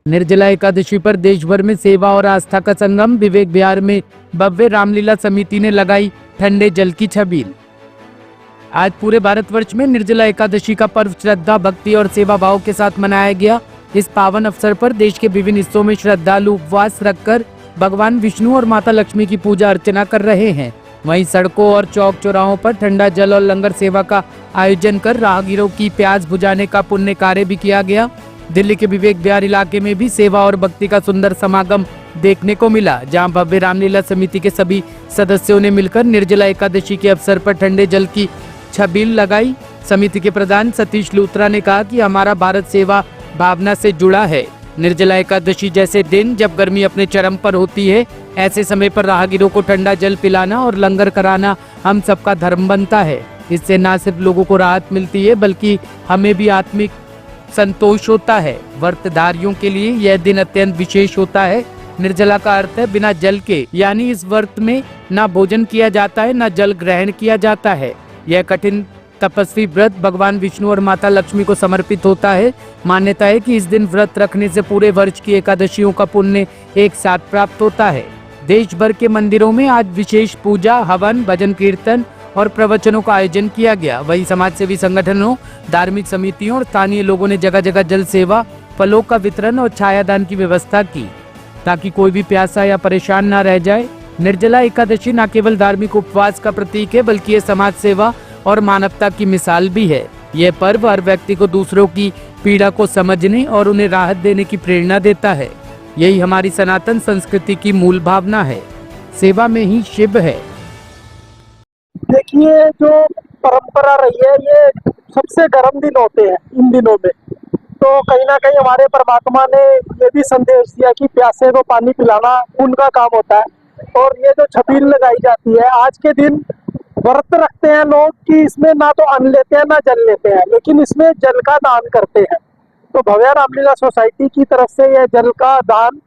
निर्जला एकादशी पर देश भर में सेवा और आस्था का संगम। विवेक विहार में भव्य रामलीला समिति ने लगाई ठंडे जल की छबील। आज पूरे भारतवर्ष में निर्जला एकादशी का पर्व श्रद्धा, भक्ति और सेवा भाव के साथ मनाया गया। इस पावन अवसर पर देश के विभिन्न हिस्सों में श्रद्धालु उपवास रखकर भगवान विष्णु और माता लक्ष्मी की पूजा अर्चना कर रहे हैं। वहीं सड़कों और चौक चौराहों पर ठंडा जल और लंगर सेवा का आयोजन कर राहगीरों की प्यास बुझाने का पुण्य कार्य भी किया गया। दिल्ली के विवेक विहार इलाके में भी सेवा और भक्ति का सुंदर समागम देखने को मिला, जहां भव्य रामलीला समिति के सभी सदस्यों ने मिलकर निर्जला एकादशी के अवसर पर ठंडे जल की छबील लगाई। समिति के प्रधान सतीश लूथरा ने कहा कि हमारा भारत सेवा भावना से जुड़ा है। निर्जला एकादशी जैसे दिन जब गर्मी अपने चरम पर होती है, ऐसे समय पर राहगीरों को ठंडा जल पिलाना और लंगर कराना हम सबका धर्म बनता है। इससे न सिर्फ लोगों को राहत मिलती है बल्कि हमें भी आत्मिक संतोष होता है। व्रतधारियों के लिए यह दिन अत्यंत विशेष होता है। निर्जला का अर्थ है बिना जल के, यानी इस व्रत में न भोजन किया जाता है न जल ग्रहण किया जाता है। यह कठिन तपस्वी व्रत भगवान विष्णु और माता लक्ष्मी को समर्पित होता है। मान्यता है कि इस दिन व्रत रखने से पूरे वर्ष की एकादशियों का पुण्य एक साथ प्राप्त होता है। देश भर के मंदिरों में आज विशेष पूजा, हवन, भजन कीर्तन और प्रवचनों का आयोजन किया गया। वहीं समाज सेवी संगठनों, धार्मिक समितियों और स्थानीय लोगों ने जगह जगह जल सेवा, फलों का वितरण और छायादान की व्यवस्था की, ताकि कोई भी प्यासा या परेशान न रह जाए। निर्जला एकादशी न केवल धार्मिक उपवास का प्रतीक है बल्कि ये समाज सेवा और मानवता की मिसाल भी है। यह पर्व हर व्यक्ति को दूसरों की पीड़ा को समझने और उन्हें राहत देने की प्रेरणा देता है। यही हमारी सनातन संस्कृति की मूल भावना है। सेवा में ही शिव है। देखिए, जो परंपरा रही है, ये सबसे गर्म दिन होते हैं इन दिनों में, तो कहीं ना कहीं हमारे परमात्मा ने ये भी संदेश दिया कि प्यासे को पानी पिलाना उनका काम होता है। और ये जो छबील लगाई जाती है आज के दिन, व्रत रखते हैं लोग कि इसमें ना तो अन्न लेते हैं ना जल लेते हैं, लेकिन इसमें जल का दान करते हैं। तो भव्य रामलीला सोसाइटी की तरफ से यह जल का दान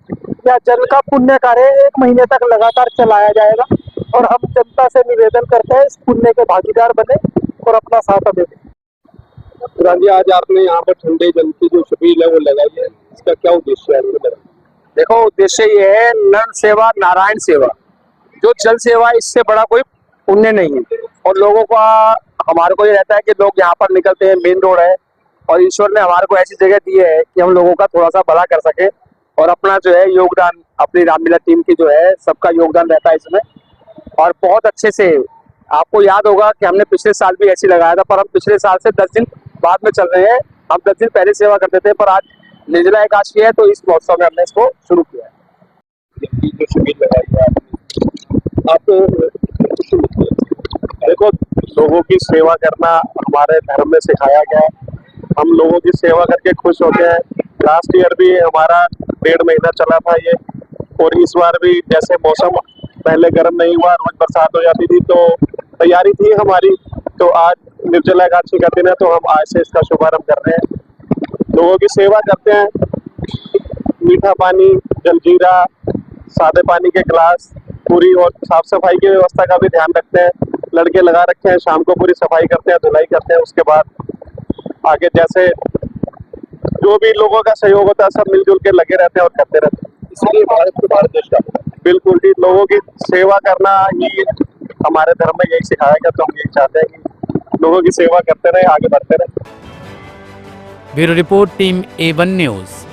या जल का पुण्य कार्य 1 महीने तक लगातार चलाया जाएगा और हम जनता से निवेदन करते हैं इस पुण्य के भागीदार बने और अपना साथ दें। प्रधान जी, आज आपने यहाँ पर ठंडे जल की जो छबील है वो लगाई है, इसका क्या उद्देश्य है? देखो, उद्देश्य ये है नर सेवा नारायण सेवा। जो जल सेवा, इससे बड़ा कोई पुण्य नहीं है। और लोगों का हमारे को ये रहता है कि लोग यहाँ पर निकलते हैं, मेन रोड है, और ईश्वर ने हमारे को ऐसी जगह दी है कि हम लोगों का थोड़ा सा भला कर सके और अपना जो है योगदान, अपनी रामलीला टीम की जो है सबका योगदान रहता है इसमें। और बहुत अच्छे से आपको याद होगा कि हमने पिछले साल भी ऐसे लगाया था, पर हम पिछले साल से 10 दिन बाद में चल रहे हैं। हम 10 दिन पहले सेवा करते थे, पर आज निर्जला एकादशी है तो इस महोत्सव में हमने इसको शुरू किया है। जो छबील लगाई है आपको, देखो, लोगों की सेवा करना हमारे धर्म में सिखाया गया है। हम लोगों की सेवा करके खुश होते हैं। लास्ट ईयर भी हमारा 1.5 महीना चला था ये, और इस बार भी जैसे मौसम पहले गर्म नहीं हुआ, रोज बरसात हो जाती थी, तो तैयारी थी हमारी। तो आज निर्जला एकादशी का दिन है तो हम आज से इसका शुभारंभ कर रहे हैं। लोगों की सेवा करते हैं। मीठा पानी, जलजीरा, सादे पानी के गिलास, पूरी और साफ सफाई की व्यवस्था का भी ध्यान रखते हैं। लड़के लगा रखे हैं, शाम को पूरी सफाई करते हैं, धुलाई करते हैं। उसके बाद आगे जैसे जो भी लोगों का सहयोग होता है सब मिलजुल के लगे रहते हैं और करते रहते हैं। इसलिए भारत देश का बिल्कुल जी, लोगों की सेवा करना ही हमारे धर्म में यही सिखाया गया, तो हम यही चाहते हैं कि लोगों की सेवा करते रहे, आगे बढ़ते रहे। Bureau report, team A1 news.